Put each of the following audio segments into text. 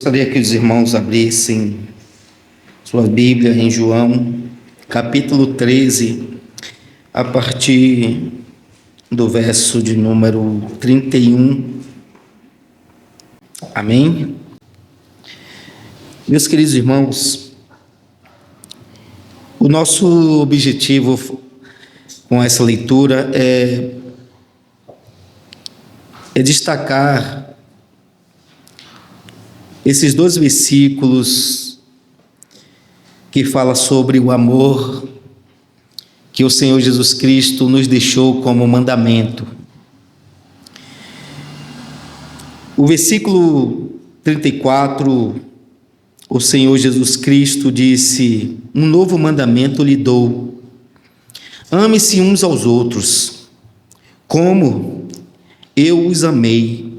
Gostaria que os irmãos abrissem sua Bíblia em João, capítulo 13, a partir do verso de número 31. Amém? Meus queridos irmãos, o nosso objetivo com essa leitura é destacar esses dois versículos que falam sobre o amor que o Senhor Jesus Cristo nos deixou como mandamento. O versículo 34, o Senhor Jesus Cristo disse: um novo mandamento lhe dou, ame-se uns aos outros, como eu os amei.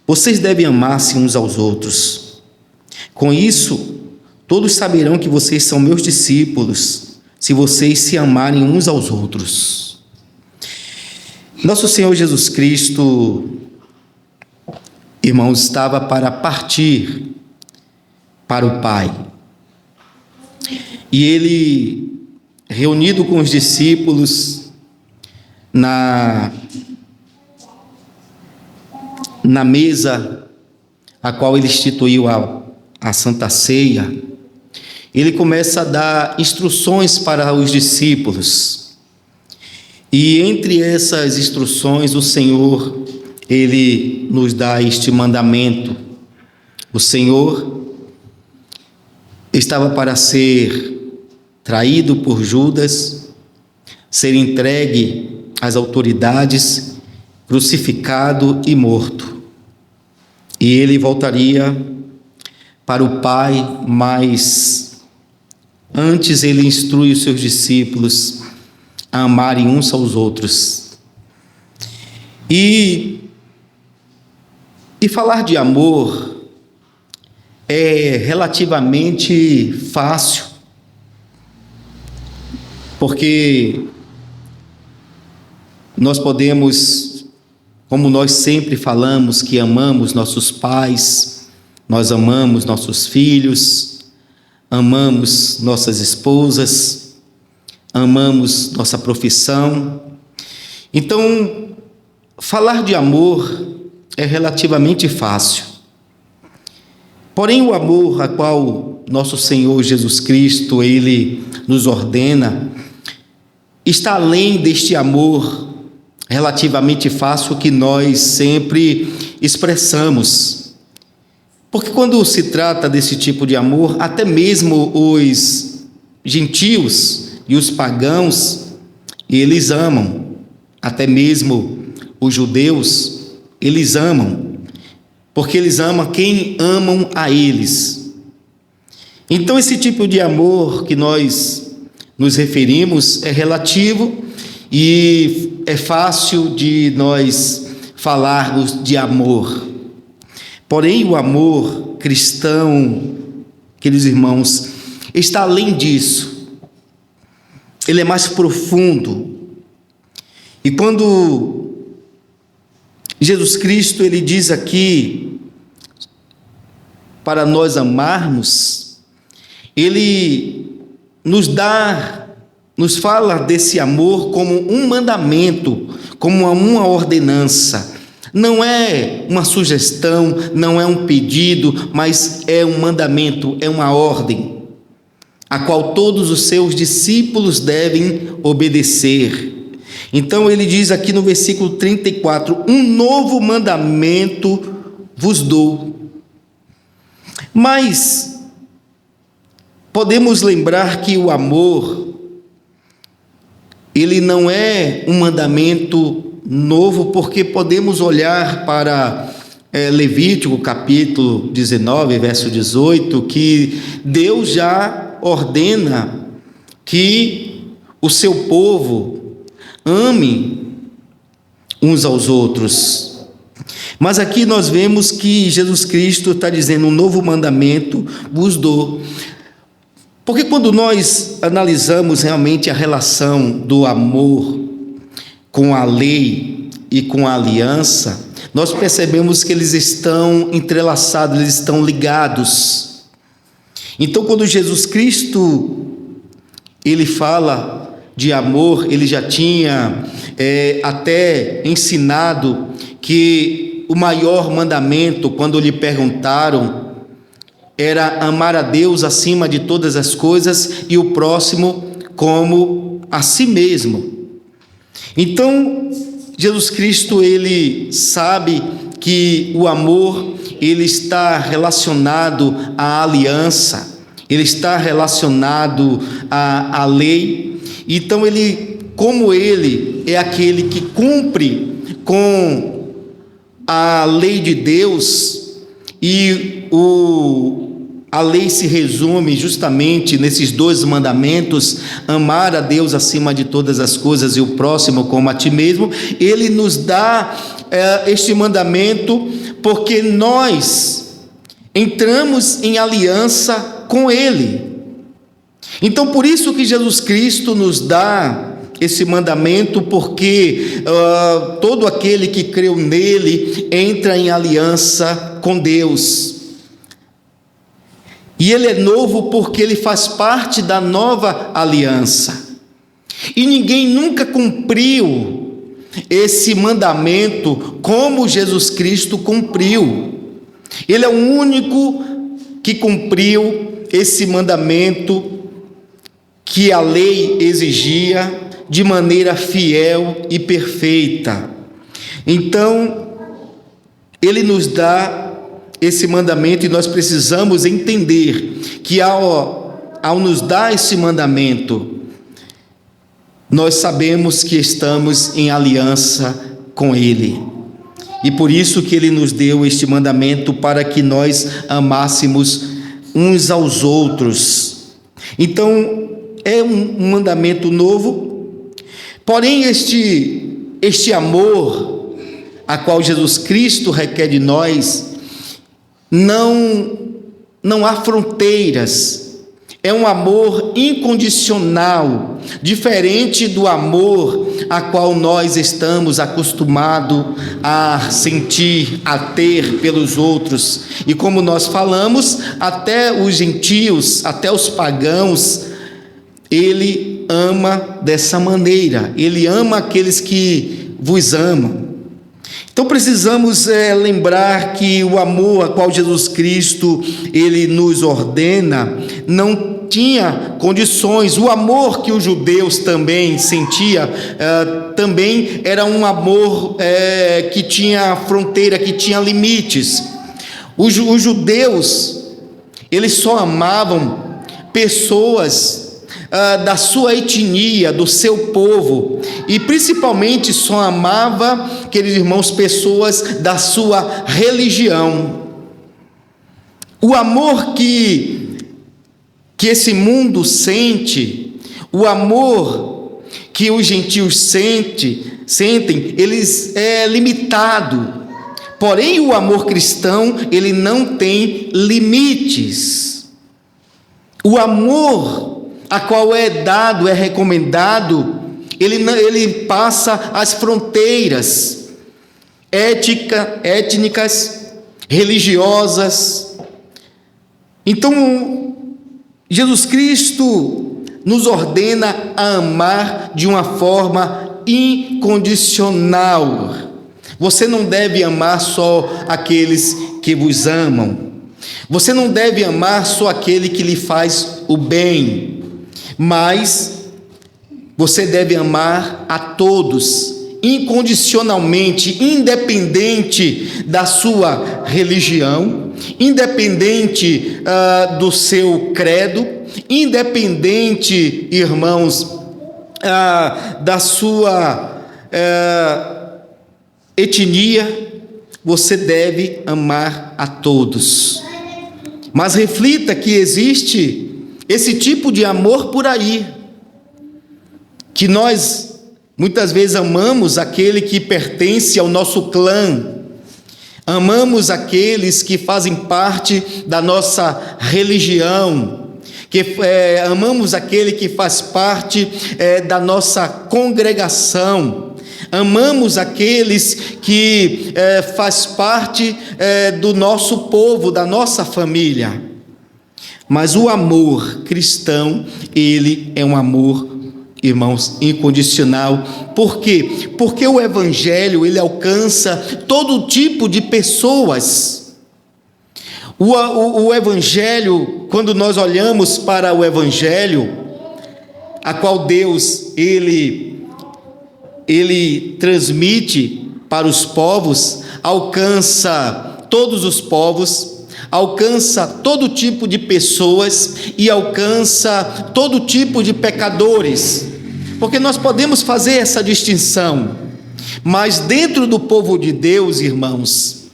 Vocês devem amar-se uns aos outros. Com isso, todos saberão que vocês são meus discípulos, se vocês se amarem uns aos outros. Nosso Senhor Jesus Cristo, irmãos, estava para partir para o Pai. E ele, reunido com os discípulos na mesa a qual ele instituiu a Santa Ceia, ele começa a dar instruções para os discípulos. E entre essas instruções, o Senhor, ele nos dá este mandamento. O Senhor estava para ser traído por Judas, ser entregue às autoridades, crucificado e morto. E ele voltaria para o Pai, mas antes ele instrui os seus discípulos a amarem uns aos outros. E falar de amor é relativamente fácil, porque nós podemos, como nós sempre falamos, que amamos nossos pais, nós amamos nossos filhos, amamos nossas esposas, amamos nossa profissão. Então, falar de amor é relativamente fácil. Porém, o amor a qual nosso Senhor Jesus Cristo, ele nos ordena, está além deste amor relativamente fácil que nós sempre expressamos. Porque quando se trata desse tipo de amor, até mesmo os gentios e os pagãos, eles amam. Até mesmo os judeus, eles amam. Porque eles amam quem amam a eles. Então esse tipo de amor que nós nos referimos é relativo e é fácil de nós falarmos de amor. Porém, o amor cristão, queridos irmãos, está além disso. Ele é mais profundo. E quando Jesus Cristo, ele diz aqui, para nós amarmos, ele nos fala desse amor como um mandamento, como uma ordenança. Não é uma sugestão, não é um pedido, mas é um mandamento, é uma ordem, a qual todos os seus discípulos devem obedecer. Então ele diz aqui no versículo 34, um novo mandamento vos dou. Mas podemos lembrar que o amor, ele não é um mandamento novo, porque podemos olhar para Levítico capítulo 19, verso 18, que Deus já ordena que o seu povo ame uns aos outros. Mas aqui nós vemos que Jesus Cristo está dizendo: um novo mandamento vos dou. Porque quando nós analisamos realmente a relação do amor com a lei e com a aliança, nós percebemos que eles estão entrelaçados, eles estão ligados. Então, quando Jesus Cristo, ele fala de amor, ele já tinha até ensinado que o maior mandamento, quando lhe perguntaram, era amar a Deus acima de todas as coisas e o próximo como a si mesmo. Então, Jesus Cristo, ele sabe que o amor, ele está relacionado à aliança, ele está relacionado à lei. Então, como ele é aquele que cumpre com a lei de Deus, e a lei se resume justamente nesses 2 mandamentos: amar a Deus acima de todas as coisas e o próximo como a ti mesmo. Ele nos dá este mandamento porque nós entramos em aliança com Ele. Então, por isso que Jesus Cristo nos dá esse mandamento, porque todo aquele que creu nele entra em aliança com Deus. E ele é novo porque ele faz parte da nova aliança. E ninguém nunca cumpriu esse mandamento como Jesus Cristo cumpriu. Ele é o único que cumpriu esse mandamento que a lei exigia de maneira fiel e perfeita. Então, ele nos dá esse mandamento, e nós precisamos entender que ao nos dar esse mandamento, nós sabemos que estamos em aliança com Ele, e por isso que Ele nos deu este mandamento, para que nós amássemos uns aos outros. Então, é um mandamento novo, porém este amor a qual Jesus Cristo requer de nós, não há fronteiras, é um amor incondicional, diferente do amor a qual nós estamos acostumados a sentir, a ter pelos outros. E como nós falamos, até os gentios, até os pagãos, ele ama dessa maneira, ele ama aqueles que vos amam. Então precisamos lembrar que o amor a qual Jesus Cristo ele nos ordena não tinha condições. O amor que os judeus também sentiam também era um amor que tinha fronteira, que tinha limites. Os judeus, eles só amavam pessoas da sua etnia, do seu povo, e principalmente só amava, queridos irmãos, pessoas da sua religião. O amor que esse mundo sente, o amor que os gentios sentem, eles é limitado. Porém, o amor cristão, ele não tem limites. O amor a qual é dado, é recomendado, ele passa as fronteiras étnicas, religiosas. Então, Jesus Cristo nos ordena a amar de uma forma incondicional. Você não deve amar só aqueles que vos amam. Você não deve amar só aquele que lhe faz o bem. Mas você deve amar a todos, incondicionalmente, independente da sua religião, independente do seu credo, independente, irmãos, da sua etnia. Você deve amar a todos. Mas reflita que existe esse tipo de amor por aí, que nós muitas vezes amamos aquele que pertence ao nosso clã, amamos aqueles que fazem parte da nossa religião, amamos aquele que faz parte da nossa congregação, amamos aqueles que faz parte do nosso povo, da nossa família. Mas o amor cristão, ele é um amor, irmãos, incondicional. Por quê? Porque o Evangelho, ele alcança todo tipo de pessoas. O Evangelho, quando nós olhamos para o Evangelho, a qual Deus, ele transmite para os povos, alcança todos os povos, alcança todo tipo de pessoas e alcança todo tipo de pecadores, porque nós podemos fazer essa distinção, mas dentro do povo de Deus, irmãos,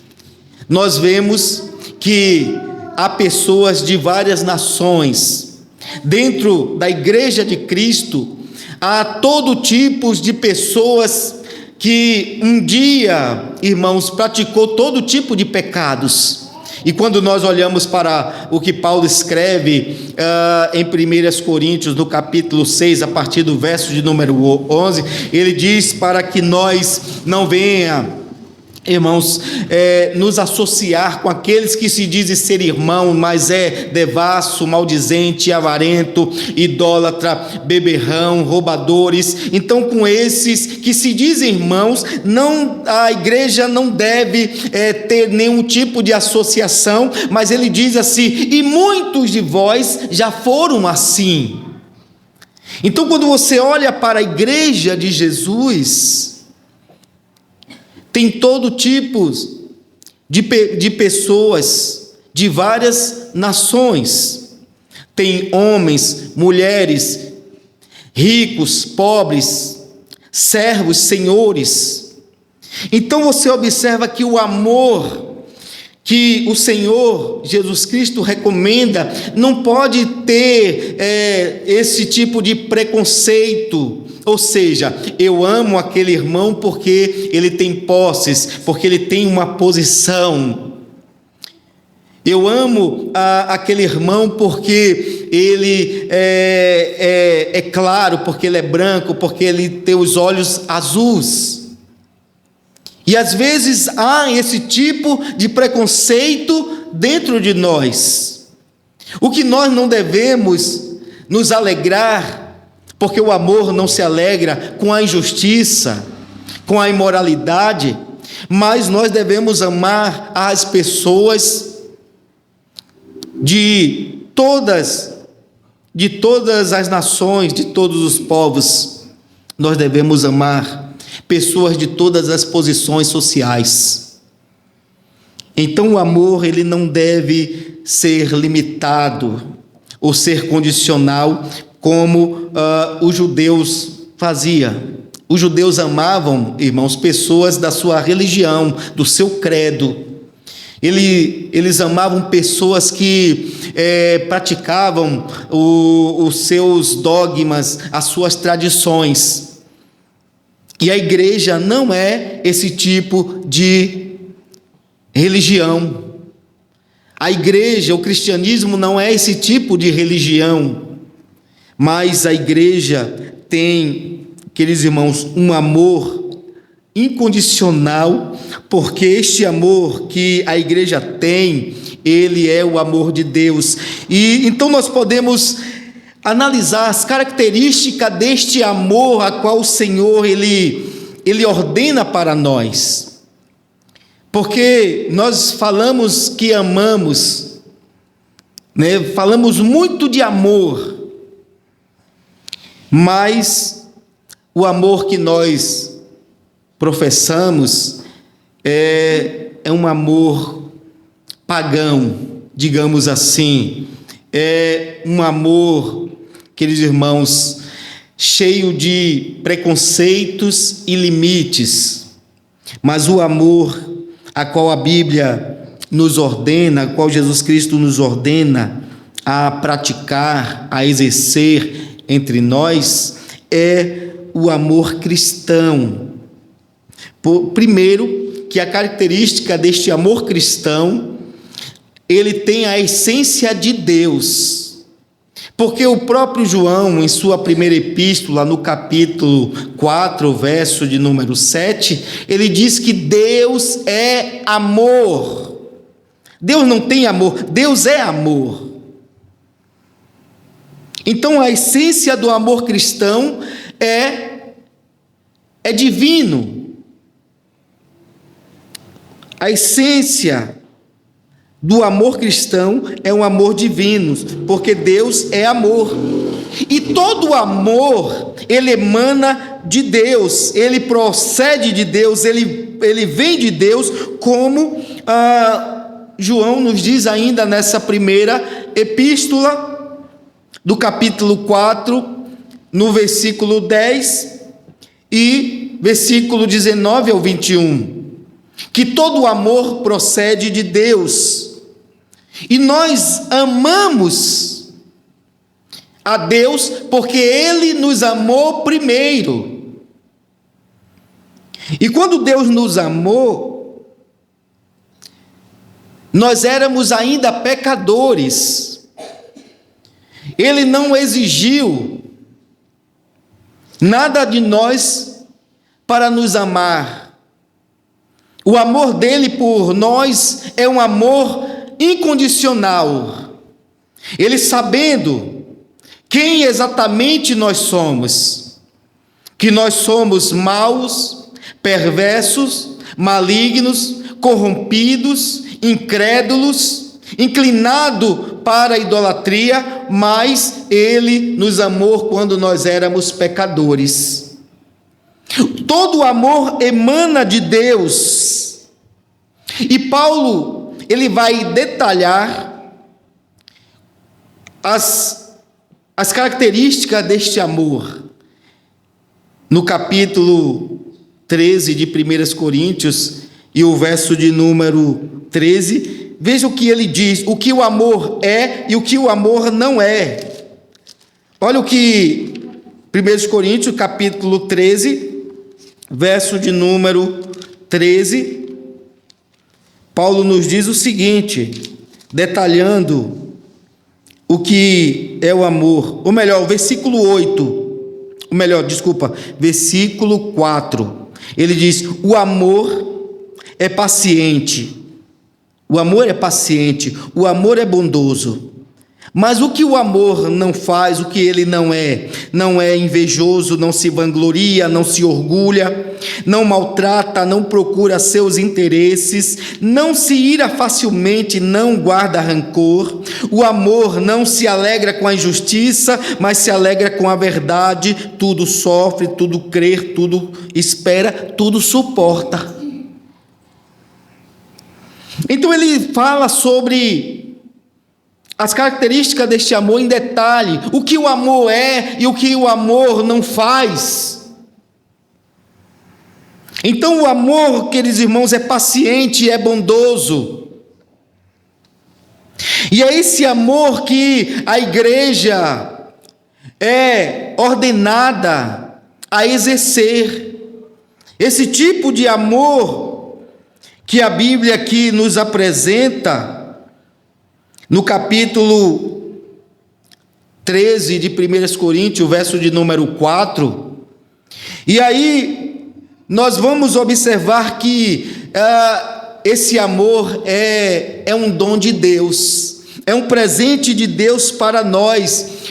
nós vemos que há pessoas de várias nações. Dentro da igreja de Cristo, há todo tipo de pessoas que um dia, irmãos, praticou todo tipo de pecados. E quando nós olhamos para o que Paulo escreve em 1 Coríntios, no capítulo 6, a partir do verso de número 11, ele diz para que nós não venha, irmãos, nos associar com aqueles que se dizem ser irmão, mas é devasso, maldizente, avarento, idólatra, beberrão, roubadores. Então, com esses que se dizem irmãos, a igreja não deve ter nenhum tipo de associação, mas ele diz assim: e muitos de vós já foram assim. Então, quando você olha para a igreja de Jesus, tem todo tipo de pessoas de várias nações. Tem homens, mulheres, ricos, pobres, servos, senhores. Então você observa que o amor que o Senhor Jesus Cristo recomenda não pode ter esse tipo de preconceito. Ou seja, eu amo aquele irmão porque ele tem posses, porque ele tem uma posição. Eu amo aquele irmão porque ele é claro, porque ele é branco, porque ele tem os olhos azuis. E às vezes há esse tipo de preconceito dentro de nós. O que nós não devemos nos alegrar, porque o amor não se alegra com a injustiça, com a imoralidade, mas nós devemos amar as pessoas de todas as nações, de todos os povos. Nós devemos amar pessoas de todas as posições sociais. Então o amor, ele não deve ser limitado ou ser condicional, como os judeus faziam. Os judeus amavam, irmãos, pessoas da sua religião, do seu credo. Eles amavam pessoas que praticavam os seus dogmas, as suas tradições. E a igreja não é esse tipo de religião. A igreja, o cristianismo não é esse tipo de religião. Mas a igreja tem, queridos irmãos, um amor incondicional, porque este amor que a igreja tem, ele é o amor de Deus. E então nós podemos analisar as características deste amor a qual o Senhor ele ordena para nós. Porque nós falamos que amamos, né? Falamos muito de amor, mas o amor que nós professamos é um amor pagão, digamos assim. É um amor, queridos irmãos, cheio de preconceitos e limites. Mas o amor a qual a Bíblia nos ordena, a qual Jesus Cristo nos ordena a praticar, a exercer entre nós, é o amor cristão. Primeiro, que a característica deste amor cristão, ele tem a essência de Deus. Porque o próprio João, em sua primeira epístola, no capítulo 4, verso de número 7, ele diz que Deus é amor. Deus não tem amor, Deus é amor. Então a essência do amor cristão é divino. A essência do amor cristão é um amor divino, porque Deus é amor. E todo amor, ele emana de Deus, ele procede de Deus, ele vem de Deus, como João nos diz ainda nessa primeira epístola, do capítulo 4, no versículo 10 e versículo 19 ao 21, que todo amor procede de Deus. E nós amamos a Deus porque Ele nos amou primeiro. E quando Deus nos amou, nós éramos ainda pecadores. Ele não exigiu nada de nós para nos amar. O amor dele por nós é um amor incondicional. Ele, sabendo quem exatamente nós somos, que nós somos maus, perversos, malignos, corrompidos, incrédulos, inclinado para a idolatria, mas ele nos amou quando nós éramos pecadores. Todo amor emana de Deus. E Paulo, ele vai detalhar as características deste amor. No capítulo 13 de 1 Coríntios, e o verso de número 13, veja o que ele diz, o que o amor é e o que o amor não é. Olha o que 1 Coríntios, capítulo 13, verso de número 13, Paulo nos diz o seguinte, detalhando o que é o amor, ou melhor, versículo 4, ele diz, o amor é paciente, o amor é bondoso. Mas o que o amor não faz, o que ele não é invejoso, não se vangloria, não se orgulha, não maltrata, não procura seus interesses, não se ira facilmente, não guarda rancor. O amor não se alegra com a injustiça, mas se alegra com a verdade. Tudo sofre, tudo crê, tudo espera, tudo suporta. Então ele fala sobre as características deste amor em detalhe, o que o amor é e o que o amor não faz. Então o amor, queridos irmãos, é paciente, é bondoso. E é esse amor que a igreja é ordenada a exercer. Esse tipo de amor que a Bíblia aqui nos apresenta, no capítulo 13 de 1 Coríntios, verso de número 4, e aí nós vamos observar que esse amor é um dom de Deus, é um presente de Deus para nós.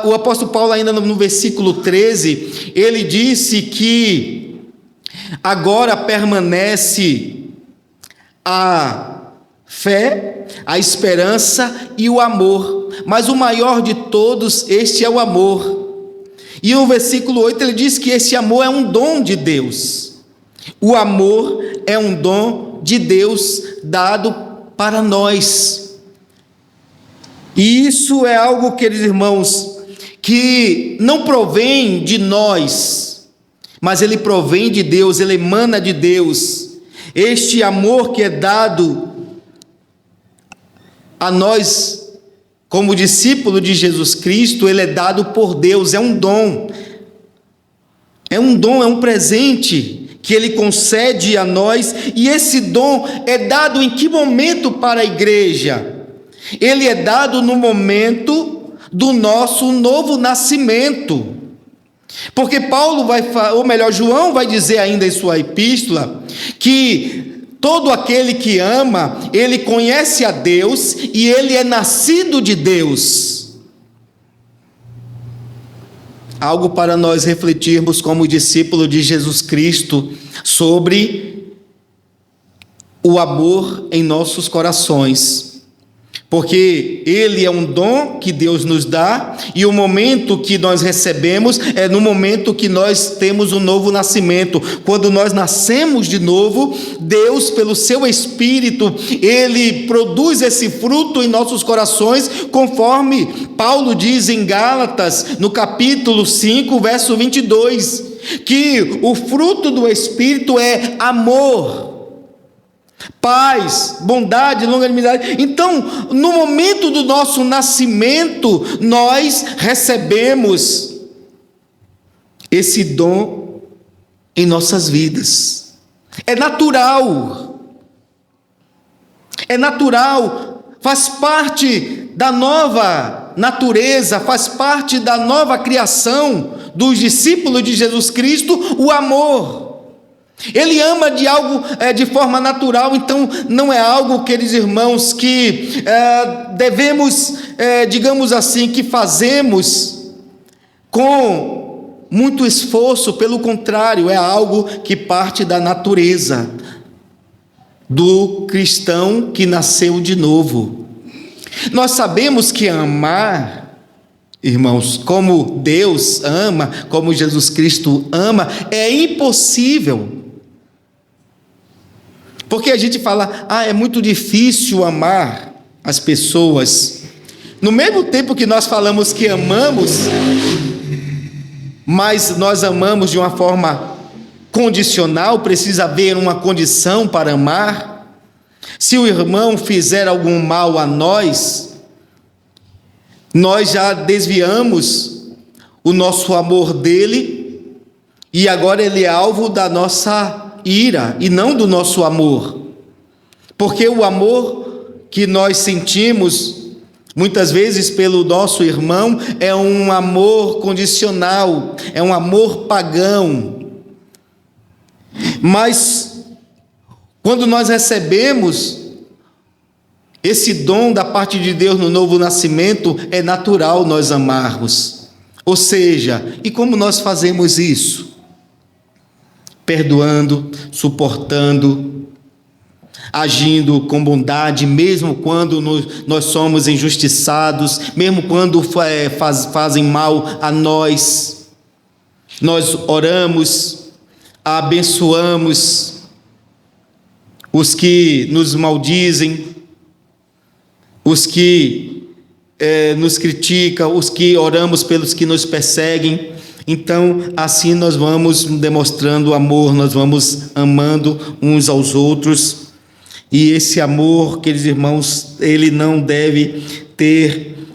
O apóstolo Paulo, ainda no versículo 13, ele disse que agora permanece a fé, a esperança e o amor, mas o maior de todos, este é o amor. E no versículo 8 ele diz que esse amor é um dom de Deus. O amor é um dom de Deus dado para nós. E isso é algo, queridos irmãos, que não provém de nós, mas ele provém de Deus, ele emana de Deus. Este amor que é dado a nós, como discípulo de Jesus Cristo, ele é dado por Deus, é um dom, é um presente que ele concede a nós, e esse dom é dado em que momento para a igreja? Ele é dado no momento do nosso novo nascimento. Porque João vai dizer ainda em sua epístola que todo aquele que ama, ele conhece a Deus e ele é nascido de Deus. Algo para nós refletirmos como discípulo de Jesus Cristo sobre o amor em nossos corações. Porque ele é um dom que Deus nos dá, e o momento que nós recebemos é no momento que nós temos um novo nascimento. Quando nós nascemos de novo, Deus, pelo seu Espírito, ele produz esse fruto em nossos corações, conforme Paulo diz em Gálatas, no capítulo 5, verso 22, que o fruto do Espírito é amor, paz, bondade, longanimidade. Então, no momento do nosso nascimento, nós recebemos esse dom em nossas vidas. É natural, faz parte da nova natureza, faz parte da nova criação dos discípulos de Jesus Cristo, o amor. Ele ama de forma natural, então não é algo, queridos irmãos, que devemos, digamos assim, que fazemos com muito esforço. Pelo contrário, é algo que parte da natureza do cristão que nasceu de novo. Nós sabemos que amar, irmãos, como Deus ama, como Jesus Cristo ama, é impossível. Porque a gente fala, é muito difícil amar as pessoas. No mesmo tempo que nós falamos que amamos, mas nós amamos de uma forma condicional, precisa haver uma condição para amar. Se o irmão fizer algum mal a nós, nós já desviamos o nosso amor dele, e agora ele é alvo da nossa ira e não do nosso amor. Porque o amor que nós sentimos muitas vezes pelo nosso irmão é um amor condicional, é um amor pagão. Mas quando nós recebemos esse dom da parte de Deus no novo nascimento, é natural nós amarmos. Ou seja, e como nós fazemos isso? Perdoando, suportando, agindo com bondade, mesmo quando nós somos injustiçados, mesmo quando fazem mal a nós. Nós oramos, abençoamos os que nos maldizem, os que nos criticam, os que oramos pelos que nos perseguem. Então, assim nós vamos demonstrando amor, nós vamos amando uns aos outros. E esse amor, queridos irmãos, ele não deve ter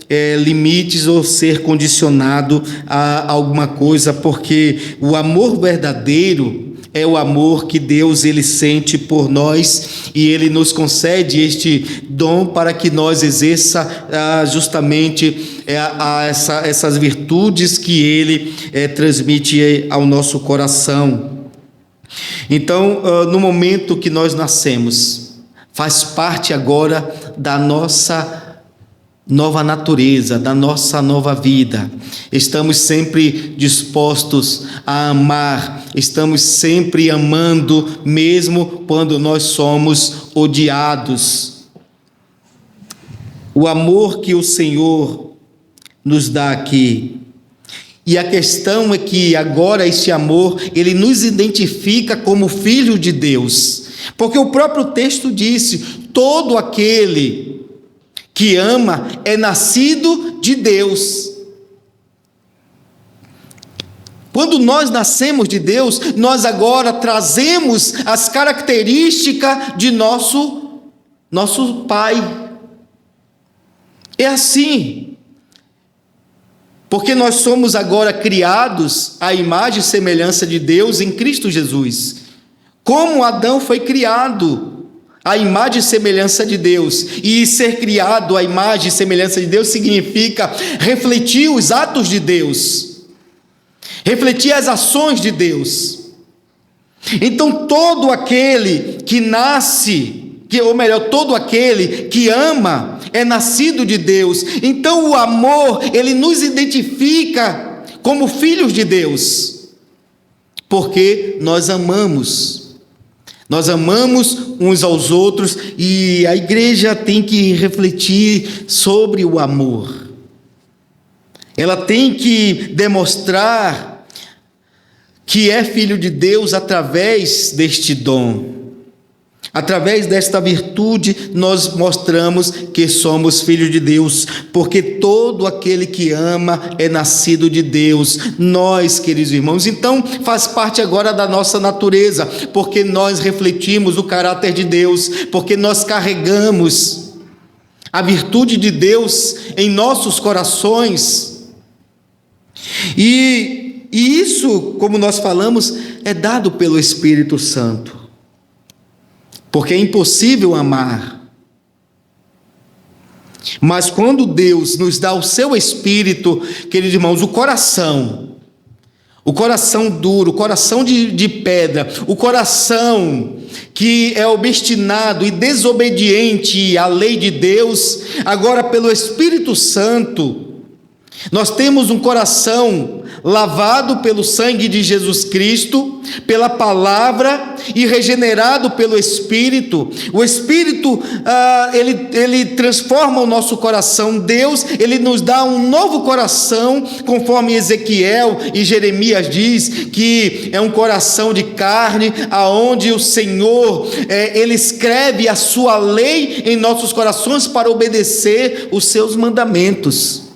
limites ou ser condicionado a alguma coisa, porque o amor verdadeiro é o amor que Deus ele sente por nós, e ele nos concede este dom para que nós exerça justamente essas virtudes que ele transmite ao nosso coração. Então, no momento que nós nascemos, faz parte agora da nossa nova natureza, da nossa nova vida. Estamos sempre dispostos a amar, estamos sempre amando, mesmo quando nós somos odiados. O amor que o Senhor nos dá aqui. E a questão é que agora esse amor, ele nos identifica como filho de Deus. Porque o próprio texto disse: todo aquele que ama é nascido de Deus. Quando nós nascemos de Deus, nós agora trazemos as características de nosso Pai. É assim. Porque nós somos agora criados à imagem e semelhança de Deus em Cristo Jesus. Como Adão foi criado à imagem e semelhança de Deus. E ser criado à imagem e semelhança de Deus significa refletir os atos de Deus, refletir as ações de Deus. Então todo aquele que nasce, ou melhor, todo aquele que ama é nascido de Deus. Então o amor, ele nos identifica como filhos de Deus, porque nós amamos uns aos outros, e a igreja tem que refletir sobre o amor. Ela tem que demonstrar que é filho de Deus através deste dom. Através desta virtude, nós mostramos que somos filhos de Deus, porque todo aquele que ama é nascido de Deus. Nós, queridos irmãos, então faz parte agora da nossa natureza, porque nós refletimos o caráter de Deus, porque nós carregamos a virtude de Deus em nossos corações. E isso, como nós falamos, é dado pelo Espírito Santo. Porque é impossível amar. Mas quando Deus nos dá o seu Espírito, queridos irmãos, o coração duro, o coração de pedra, o coração que é obstinado e desobediente à lei de Deus, agora pelo Espírito Santo, nós temos um coração lavado pelo sangue de Jesus Cristo, pela palavra e regenerado pelo Espírito. O Espírito, ele transforma o nosso coração. Deus, ele nos dá um novo coração, conforme Ezequiel e Jeremias diz, que é um coração de carne, aonde o Senhor, ele escreve a sua lei em nossos corações para obedecer os seus mandamentos.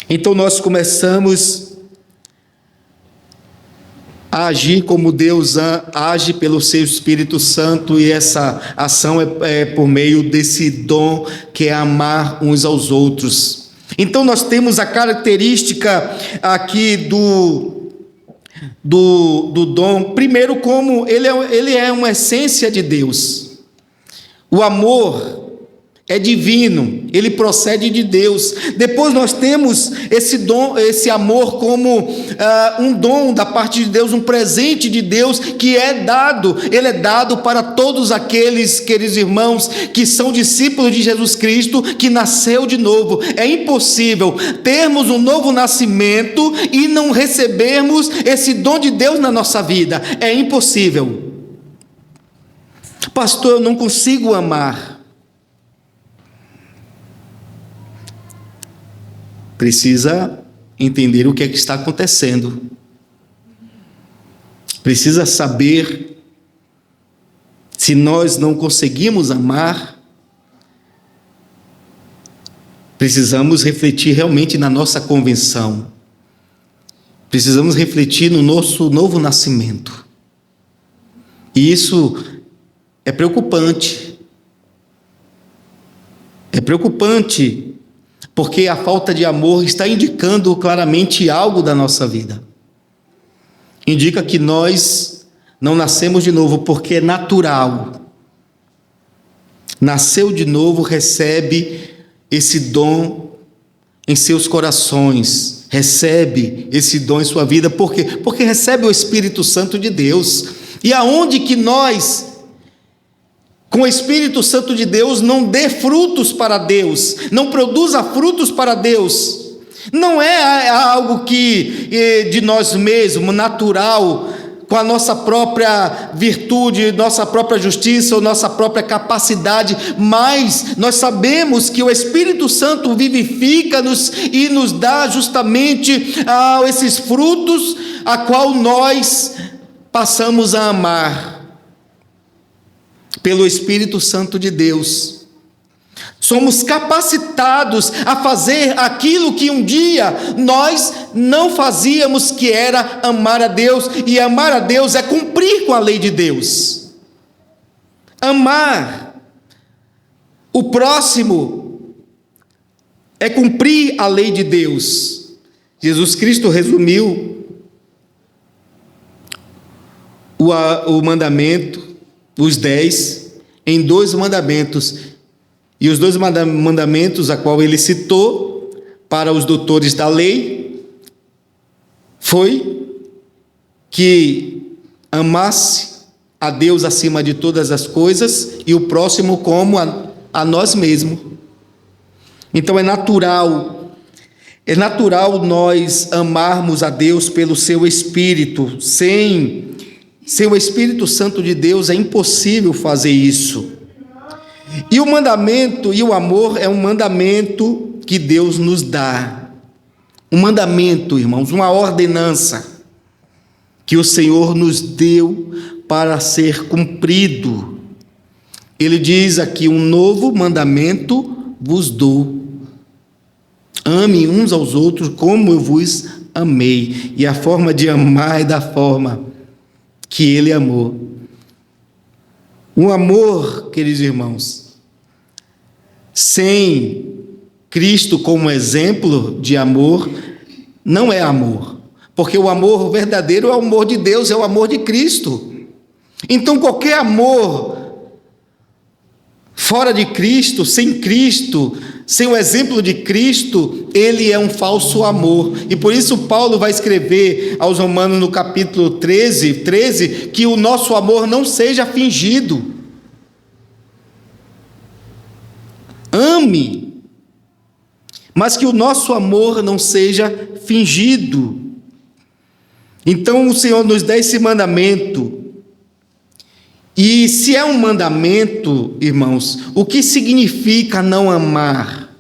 Então nós começamos a agir como Deus age pelo seu Espírito Santo, e essa ação é por meio desse dom que é amar uns aos outros. Então nós temos a característica aqui do dom, primeiro, como ele é uma essência de Deus. O amor é divino, ele procede de Deus. Depois nós temos esse dom, esse amor como um dom da parte de Deus, um presente de Deus que é dado. Ele é dado para todos aqueles, queridos irmãos, que são discípulos de Jesus Cristo, que nasceu de novo. É impossível termos um novo nascimento e não recebermos esse dom de Deus na nossa vida. É impossível. Pastor, eu não consigo amar. Precisa entender o que é que está acontecendo. Precisa saber, se nós não conseguimos amar, precisamos refletir realmente na nossa convenção. Precisamos refletir no nosso novo nascimento. E isso é preocupante. É preocupante, porque a falta de amor está indicando claramente algo da nossa vida. Indica que nós não nascemos de novo, porque é natural. Nasceu de novo, recebe esse dom em seus corações, recebe esse dom em sua vida. Por quê? Porque recebe o Espírito Santo de Deus. E aonde que nós, com o Espírito Santo de Deus, não dê frutos para Deus, não produza frutos para Deus, não é algo que de nós mesmos, natural, com a nossa própria virtude, nossa própria justiça ou nossa própria capacidade, mas nós sabemos que o Espírito Santo vivifica-nos e nos dá justamente esses frutos a qual nós passamos a amar. Pelo Espírito Santo de Deus, somos capacitados a fazer aquilo que um dia nós não fazíamos, que era amar a Deus. E amar a Deus é cumprir com a lei de Deus. Amar o próximo é cumprir a lei de Deus. Jesus Cristo resumiu o mandamento os 10 em 2 mandamentos. E os 2 mandamentos a qual ele citou para os doutores da lei foi que amasse a Deus acima de todas as coisas e o próximo como a nós mesmos. Então é natural nós amarmos a Deus pelo seu Espírito. Sem o Espírito Santo de Deus é impossível fazer isso. E o mandamento e o amor é um mandamento que Deus nos dá. Um mandamento, irmãos, uma ordenança que o Senhor nos deu para ser cumprido. Ele diz aqui: um novo mandamento vos dou. Ame uns aos outros como eu vos amei. E a forma de amar é da forma que ele amou. Um amor, queridos irmãos, sem Cristo como exemplo de amor, não é amor. Porque o amor verdadeiro é o amor de Deus, é o amor de Cristo. Então qualquer amor fora de Cristo, sem o exemplo de Cristo, ele é um falso amor. E por isso Paulo vai escrever aos Romanos no capítulo 13, que o nosso amor não seja fingido. Ame, mas que o nosso amor não seja fingido. Então o Senhor nos dá esse mandamento. E se é um mandamento, irmãos, o que significa não amar?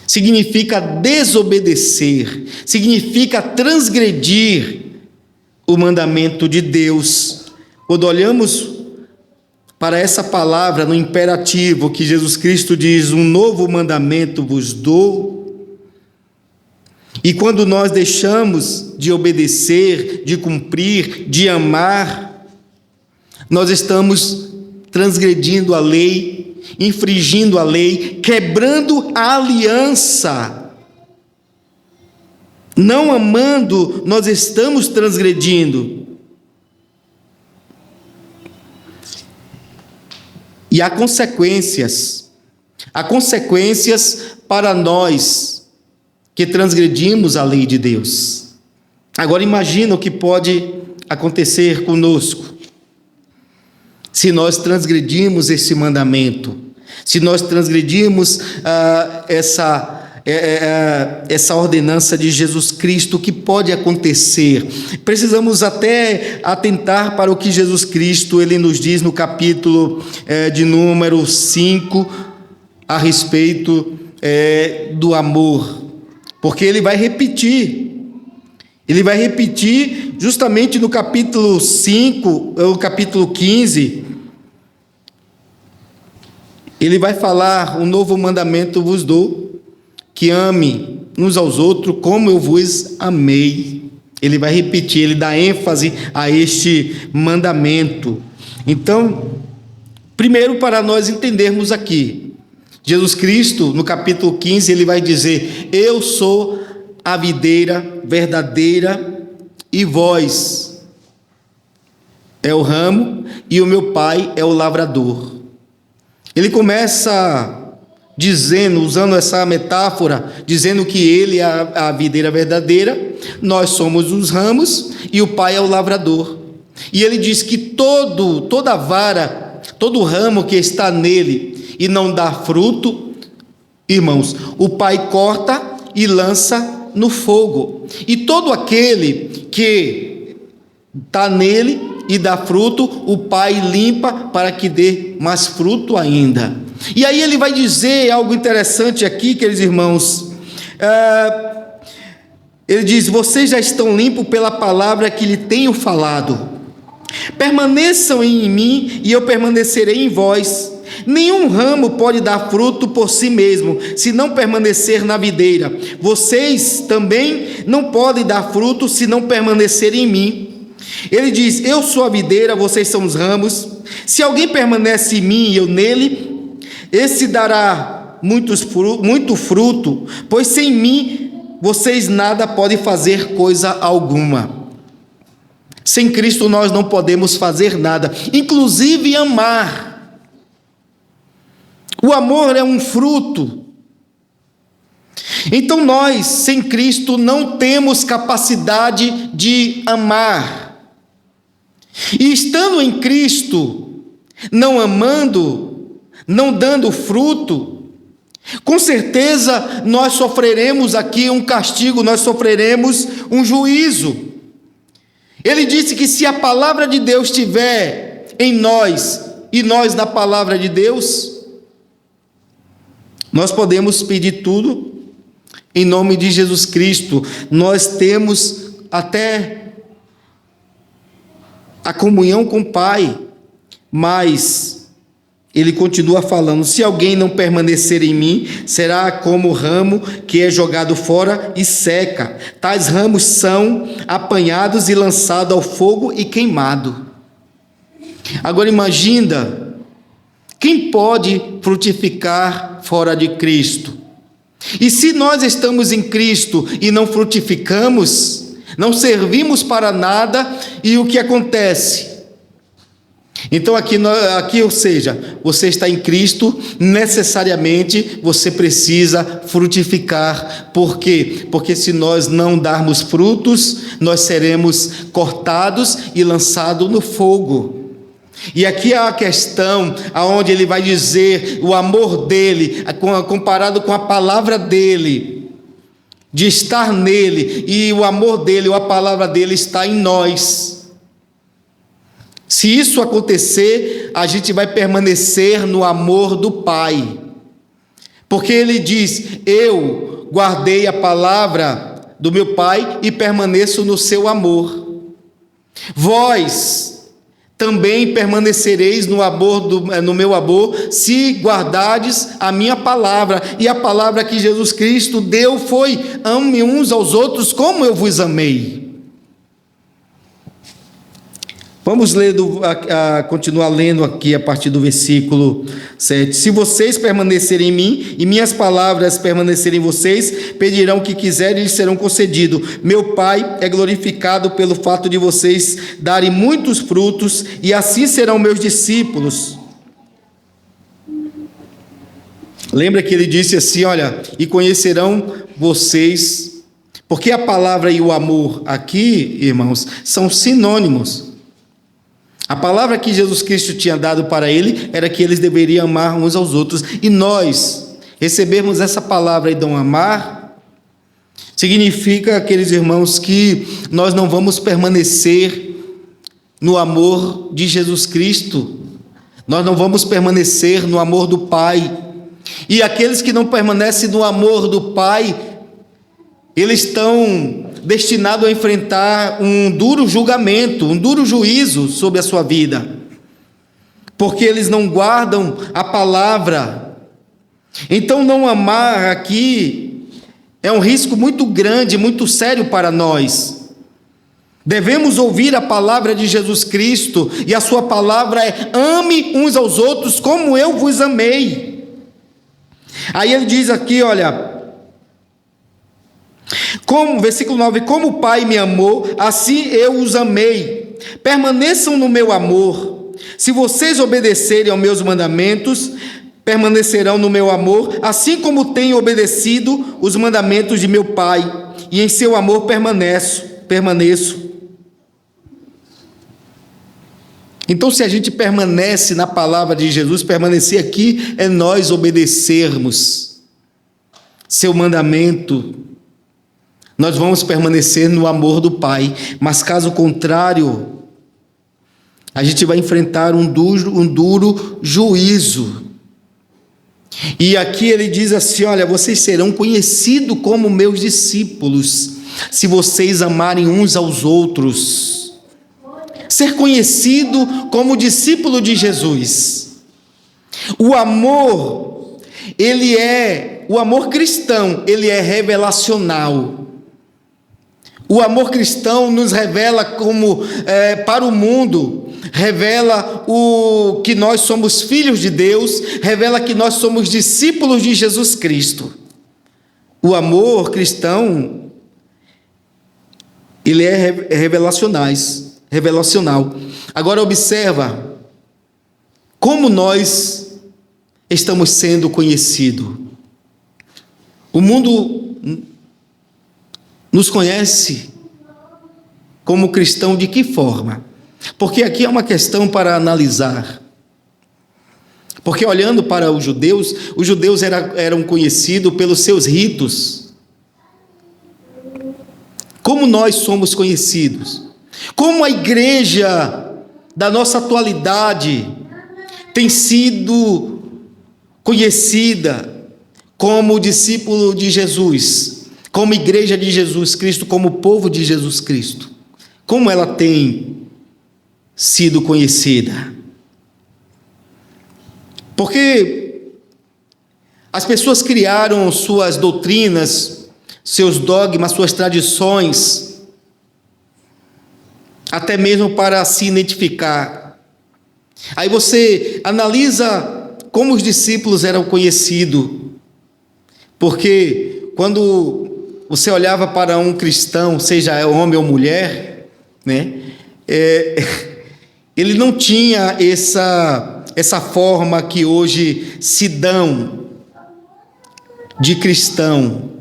Significa desobedecer, significa transgredir o mandamento de Deus. Quando olhamos para essa palavra no imperativo que Jesus Cristo diz: um novo mandamento vos dou. E quando nós deixamos de obedecer, de cumprir, de amar, nós estamos transgredindo a lei, infringindo a lei, quebrando a aliança. Não amando, nós estamos transgredindo. E há consequências para nós que transgredimos a lei de Deus. Agora imagina o que pode acontecer conosco se nós transgredimos esse mandamento, se nós transgredimos essa ordenança de Jesus Cristo. O que pode acontecer? Precisamos até atentar para o que Jesus Cristo ele nos diz no capítulo de número 5 a respeito do amor. Porque ele vai repetir justamente no capítulo 5, ou capítulo 15, ele vai falar: um novo mandamento vos dou, que ame uns aos outros como eu vos amei. Ele vai repetir, ele dá ênfase a este mandamento. Então, primeiro, para nós entendermos aqui, Jesus Cristo, no capítulo 15, ele vai dizer: eu sou a videira verdadeira e vós é o ramo e o meu Pai é o lavrador. Ele começa dizendo, usando essa metáfora, dizendo que ele é a videira verdadeira, nós somos os ramos e o Pai é o lavrador. E ele diz que toda vara, todo ramo que está nele e não dá fruto, irmãos, o Pai corta e lança no fogo. E todo aquele que está nele e dá fruto, o Pai limpa para que dê mais fruto ainda. E aí ele vai dizer algo interessante aqui, queridos irmãos. Ele diz: vocês já estão limpos pela palavra que lhe tenho falado. Permaneçam em mim e eu permanecerei em vós. Nenhum ramo pode dar fruto por si mesmo, se não permanecer na videira. Vocês também não podem dar fruto se não permanecerem em mim. Ele diz: eu sou a videira, vocês são os ramos. Se alguém permanece em mim e eu nele, esse dará muito fruto, pois sem mim vocês nada podem fazer coisa alguma. Sem Cristo nós não podemos fazer nada, inclusive amar. O amor é um fruto. Então nós, sem Cristo, não temos capacidade de amar. E estando em Cristo, não amando, não dando fruto, com certeza nós sofreremos aqui um castigo, nós sofreremos um juízo. Ele disse que se a palavra de Deus estiver em nós e nós na palavra de Deus, nós podemos pedir tudo em nome de Jesus Cristo. Nós temos até a comunhão com o Pai, mas ele continua falando: se alguém não permanecer em mim, será como o ramo que é jogado fora e seca. Tais ramos são apanhados e lançados ao fogo e queimados. Agora imagina, quem pode frutificar fora de Cristo? E se nós estamos em Cristo e não frutificamos, não servimos para nada, e o que acontece? Então aqui, ou seja, você está em Cristo, necessariamente você precisa frutificar. Por quê? Porque se nós não darmos frutos, nós seremos cortados e lançados no fogo. E aqui há a questão aonde ele vai dizer o amor dele, comparado com a palavra dele, de estar nele, e o amor dele, ou a palavra dele está em nós. Se isso acontecer, a gente vai permanecer no amor do Pai, porque ele diz: eu guardei a palavra do meu Pai e permaneço no seu amor. Vós também permanecereis no meu amor, se guardardes a minha palavra. E a palavra que Jesus Cristo deu foi: ame uns aos outros como eu vos amei. Vamos ler, continuar lendo aqui a partir do versículo 7. Se vocês permanecerem em mim e minhas palavras permanecerem em vocês, pedirão o que quiserem e lhes serão concedidos. Meu Pai é glorificado pelo fato de vocês darem muitos frutos, e assim serão meus discípulos. Lembra que ele disse assim: olha, e conhecerão vocês, porque a palavra e o amor aqui, irmãos, são sinônimos. A palavra que Jesus Cristo tinha dado para ele era que eles deveriam amar uns aos outros, e nós recebermos essa palavra e não amar, significa, aqueles irmãos, que nós não vamos permanecer no amor de Jesus Cristo, nós não vamos permanecer no amor do Pai. E aqueles que não permanecem no amor do Pai, eles estão destinados a enfrentar um duro julgamento, um duro juízo sobre a sua vida, porque eles não guardam a palavra. Então não amar aqui é um risco muito grande, muito sério para nós. Devemos ouvir a palavra de Jesus Cristo, e a sua palavra é: ame uns aos outros como eu vos amei. Aí ele diz aqui, olha, versículo 9: como o Pai me amou, assim eu os amei, permaneçam no meu amor. Se vocês obedecerem aos meus mandamentos, permanecerão no meu amor, assim como tenho obedecido os mandamentos de meu Pai, e em seu amor permaneço. Então, se a gente permanece na palavra de Jesus, permanecer aqui é nós obedecermos seu mandamento, nós vamos permanecer no amor do Pai. Mas caso contrário, a gente vai enfrentar um duro juízo. E aqui ele diz assim: olha, vocês serão conhecidos como meus discípulos, se vocês amarem uns aos outros. Ser conhecido como discípulo de Jesus. O amor cristão, ele é revelacional. O amor cristão nos revela para o mundo, revela que nós somos filhos de Deus, revela que nós somos discípulos de Jesus Cristo. O amor cristão, ele é revelacionais. revelacional. Agora observa como nós estamos sendo conhecidos. O mundo nos conhece como cristão de que forma? Porque aqui é uma questão para analisar. Porque olhando para os judeus eram conhecidos pelos seus ritos. Como nós somos conhecidos? Como a igreja da nossa atualidade tem sido conhecida como discípulo de Jesus, como igreja de Jesus Cristo, como povo de Jesus Cristo? Como ela tem sido conhecida? Porque as pessoas criaram suas doutrinas, seus dogmas, suas tradições, até mesmo para se identificar. Aí você analisa como os discípulos eram conhecidos, porque quando você olhava para um cristão, seja homem ou mulher, né, ele não tinha essa forma que hoje se dão de cristão.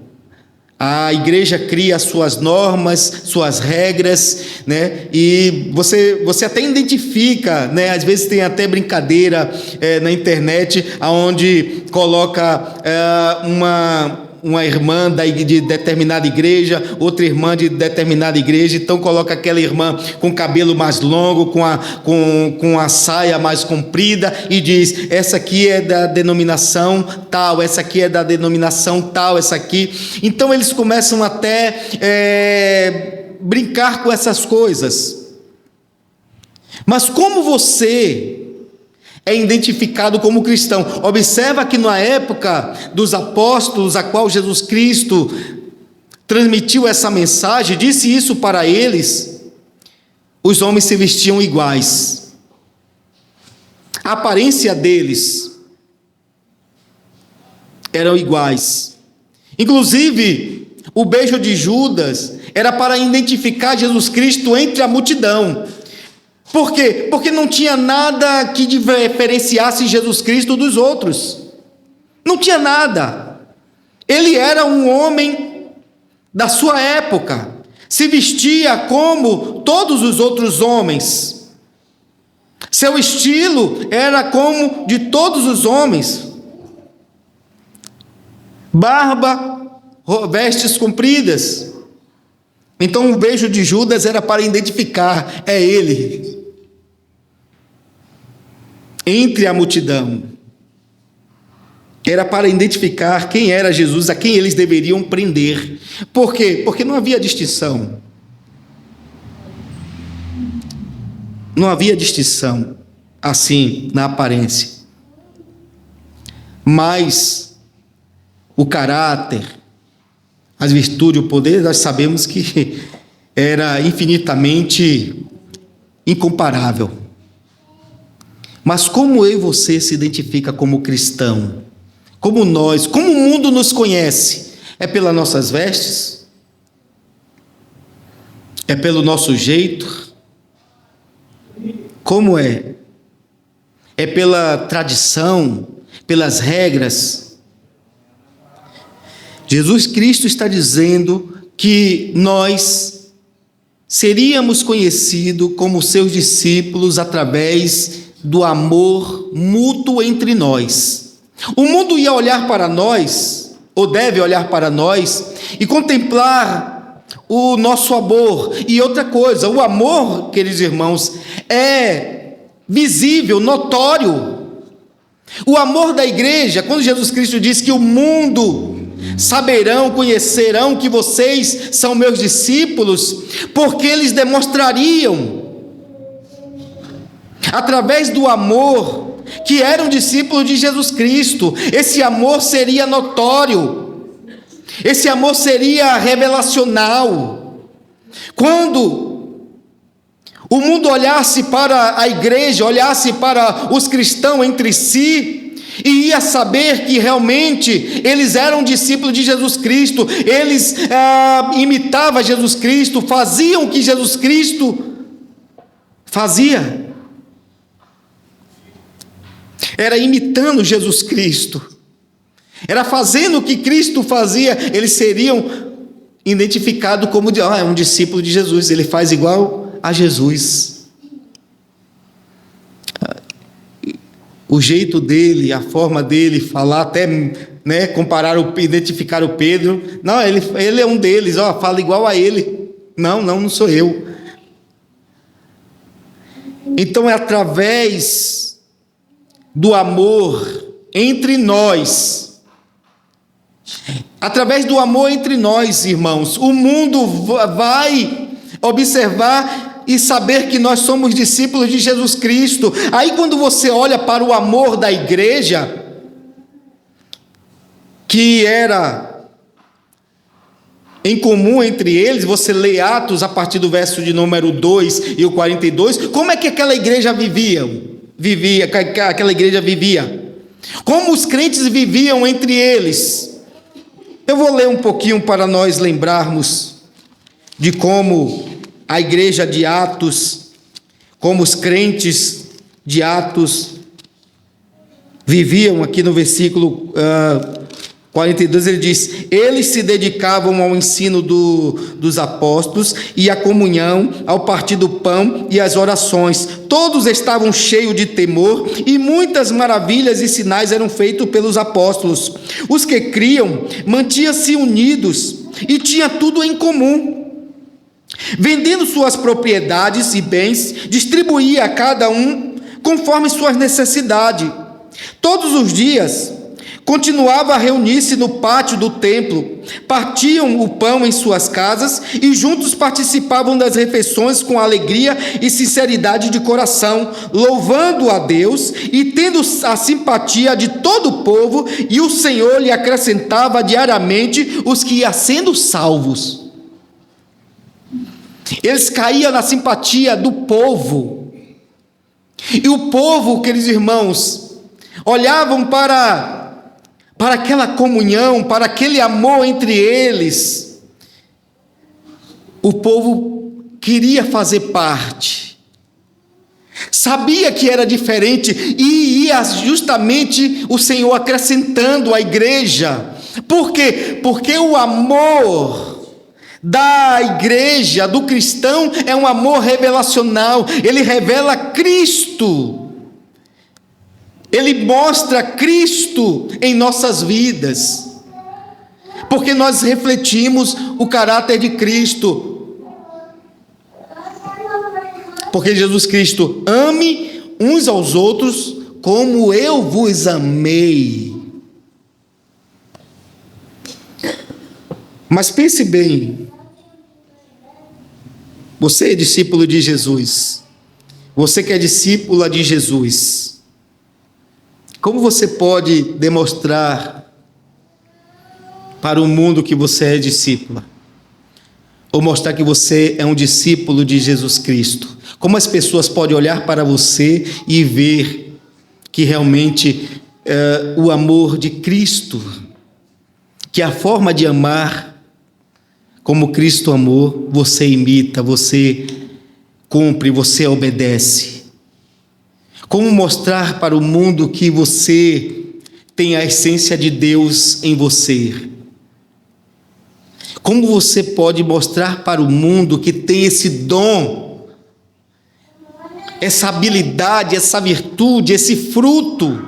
A igreja cria suas normas, suas regras, né? E você até identifica, né? Às vezes tem até brincadeira na internet, onde coloca uma irmã de determinada igreja, outra irmã de determinada igreja, então coloca aquela irmã com cabelo mais longo, com a saia mais comprida, e diz: essa aqui é da denominação tal, essa aqui é da denominação tal, essa aqui. Então eles começam até brincar com essas coisas. Mas como você é identificado como cristão? Observa que na época dos apóstolos, a qual Jesus Cristo transmitiu essa mensagem, disse isso para eles, os homens se vestiam iguais. A aparência deles eram iguais. Inclusive, o beijo de Judas era para identificar Jesus Cristo entre a multidão. Por quê? Porque não tinha nada que diferenciasse Jesus Cristo dos outros. Não tinha nada. Ele era um homem da sua época. Se vestia como todos os outros homens. Seu estilo era como de todos os homens. Barba, vestes compridas. Então o beijo de Judas era para identificar: é ele. Entre a multidão. Era para identificar quem era Jesus, a quem eles deveriam prender. Por quê? Porque não havia distinção. Não havia distinção assim na aparência. Mas o caráter, as virtudes, o poder, nós sabemos que era infinitamente incomparável. Mas como eu e você se identifica como cristão? Como nós, como o mundo nos conhece? É pelas nossas vestes? É pelo nosso jeito? Como é? É pela tradição? Pelas regras? Jesus Cristo está dizendo que nós seríamos conhecidos como seus discípulos através do amor mútuo entre nós. O mundo ia olhar para nós, ou deve olhar para nós, e contemplar o nosso amor. E outra coisa, o amor, queridos irmãos, é visível, notório. O amor da igreja, quando Jesus Cristo diz que o mundo saberão, conhecerão que vocês são meus discípulos, porque eles demonstrariam através do amor que eram discípulos de Jesus Cristo. Esse amor seria notório, esse amor seria revelacional. Quando o mundo olhasse para a igreja, olhasse para os cristãos entre si, e ia saber que realmente eles eram discípulos de Jesus Cristo, eles imitavam Jesus Cristo, faziam o que Jesus Cristo fazia. Era imitando Jesus Cristo. Era fazendo o que Cristo fazia. Eles seriam identificados como é um discípulo de Jesus. Ele faz igual a Jesus. O jeito dele, a forma dele falar, até identificar o Pedro. Não, ele é um deles, fala igual a ele. Não sou eu. Então é através do amor entre nós. Através do amor entre nós, irmãos, o mundo vai observar e saber que nós somos discípulos de Jesus Cristo. Aí quando você olha para o amor da igreja, que era em comum entre eles, você lê Atos a partir do verso de número 2 e o 42, como é que aquela igreja vivia? Como os crentes viviam entre eles? Eu vou ler um pouquinho para nós lembrarmos de como a igreja de Atos, como os crentes de Atos viviam. Aqui no versículo 42 ele diz: eles se dedicavam ao ensino dos apóstolos e à comunhão, ao partir do pão e às orações. Todos estavam cheios de temor e muitas maravilhas e sinais eram feitos pelos apóstolos. Os que criam mantinham-se unidos e tinham tudo em comum. Vendendo suas propriedades e bens, distribuía a cada um conforme suas necessidades. Todos os dias continuava a reunir-se no pátio do templo, partiam o pão em suas casas e juntos participavam das refeições com alegria e sinceridade de coração, louvando a Deus e tendo a simpatia de todo o povo, e o Senhor lhe acrescentava diariamente os que iam sendo salvos. Eles caíam na simpatia do povo, e o povo, queridos irmãos, olhavam para aquela comunhão, para aquele amor entre eles. O povo queria fazer parte, sabia que era diferente, e ia justamente o Senhor acrescentando à igreja. Por quê? Porque o amor da igreja, do cristão, é um amor revelacional. Ele revela Cristo, ele mostra Cristo em nossas vidas, porque nós refletimos o caráter de Cristo. Porque Jesus Cristo: ame uns aos outros como eu vos amei. Mas pense bem, você é discípulo de Jesus, você que é discípula de Jesus, como você pode demonstrar para o mundo que você é discípula? Ou mostrar que você é um discípulo de Jesus Cristo? Como as pessoas podem olhar para você e ver que realmente o amor de Cristo, que a forma de amar como Cristo amou, você imita, você cumpre, você obedece? Como mostrar para o mundo que você tem a essência de Deus em você? Como você pode mostrar para o mundo que tem esse dom, essa habilidade, essa virtude, esse fruto?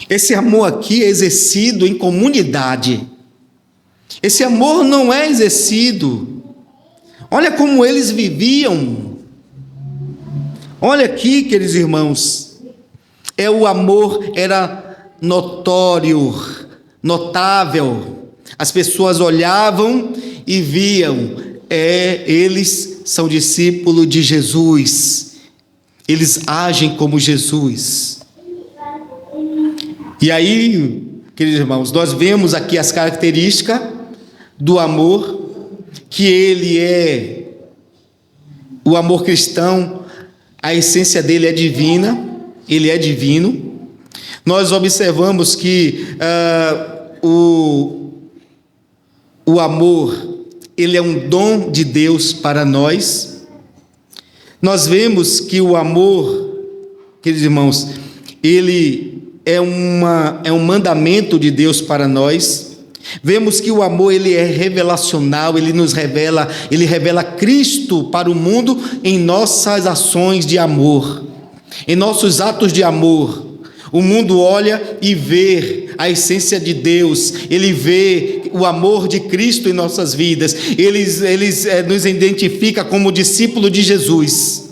Esse amor aqui é exercido em comunidade. Esse amor não é exercido. Olha como eles viviam. Olha aqui, queridos irmãos, o amor era notório, notável. As pessoas olhavam e viam, eles são discípulos de Jesus, eles agem como Jesus. E aí, queridos irmãos, nós vemos aqui as características do amor, que ele é o amor cristão. A essência dele é divina, ele é divino. Nós observamos que o amor ele é um dom de Deus para nós. Nós vemos que o amor, queridos irmãos, ele é um mandamento de Deus para nós. Vemos que o amor, ele é revelacional, ele revela Cristo para o mundo em nossas ações de amor, em nossos atos de amor. O mundo olha e vê a essência de Deus, ele vê o amor de Cristo em nossas vidas, eles nos identifica como discípulo de Jesus.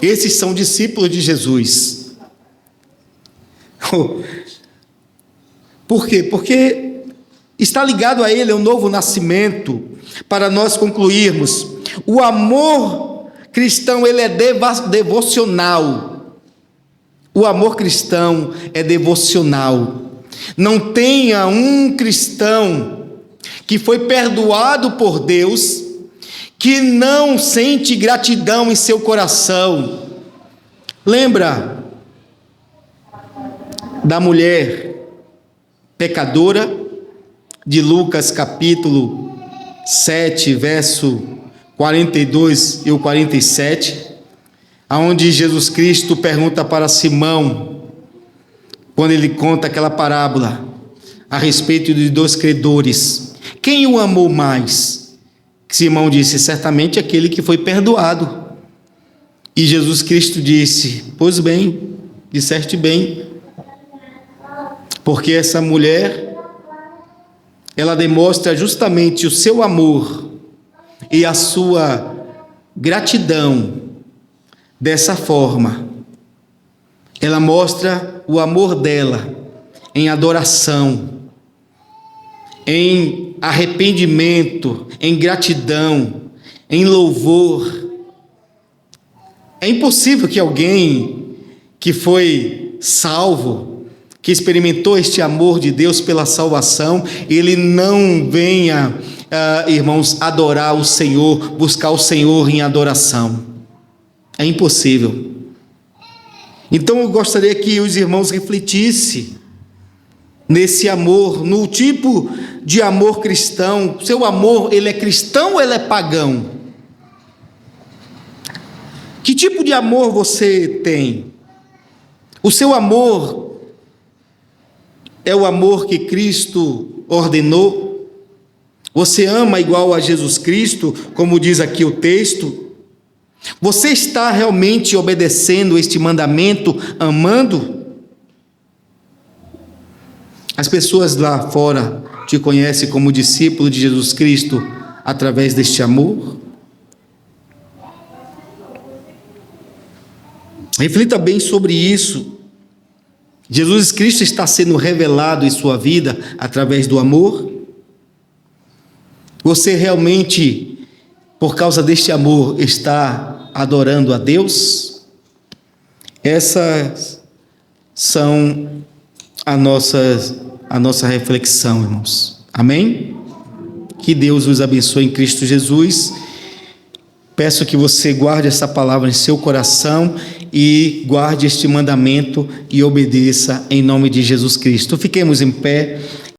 Esses são discípulos de Jesus. Por quê? Porque está ligado a ele, é um novo nascimento. Para nós concluirmos, o amor cristão, ele é devocional. O amor cristão é devocional. Não tenha um cristão que foi perdoado por Deus, que não sente gratidão em seu coração. Lembra da mulher pecadora de Lucas capítulo 7, verso 42 e o 47, aonde Jesus Cristo pergunta para Simão, quando ele conta aquela parábola a respeito de dois credores: quem o amou mais? Simão disse: certamente aquele que foi perdoado. E Jesus Cristo disse: pois bem, disseste bem, porque essa mulher, ela demonstra justamente o seu amor e a sua gratidão. Dessa forma, ela mostra o amor dela em adoração, em arrependimento, em gratidão, em louvor. É impossível que alguém que foi salvo, que experimentou este amor de Deus pela salvação, ele não venha, irmãos, adorar o Senhor, buscar o Senhor em adoração. É impossível. Então eu gostaria que os irmãos refletissem nesse amor, no tipo de amor cristão. Seu amor, ele é cristão ou ele é pagão? Que tipo de amor você tem? O seu amor é o amor que Cristo ordenou? Você ama igual a Jesus Cristo, como diz aqui o texto? Você está realmente obedecendo este mandamento, amando? As pessoas lá fora te conhecem como discípulo de Jesus Cristo através deste amor? Reflita bem sobre isso. Jesus Cristo está sendo revelado em sua vida através do amor? Você realmente, por causa deste amor, está adorando a Deus? Essas são a nossa reflexão, irmãos. Amém? Que Deus os abençoe em Cristo Jesus. Peço que você guarde essa palavra em seu coração e guarde este mandamento e obedeça em nome de Jesus Cristo. Fiquemos em pé.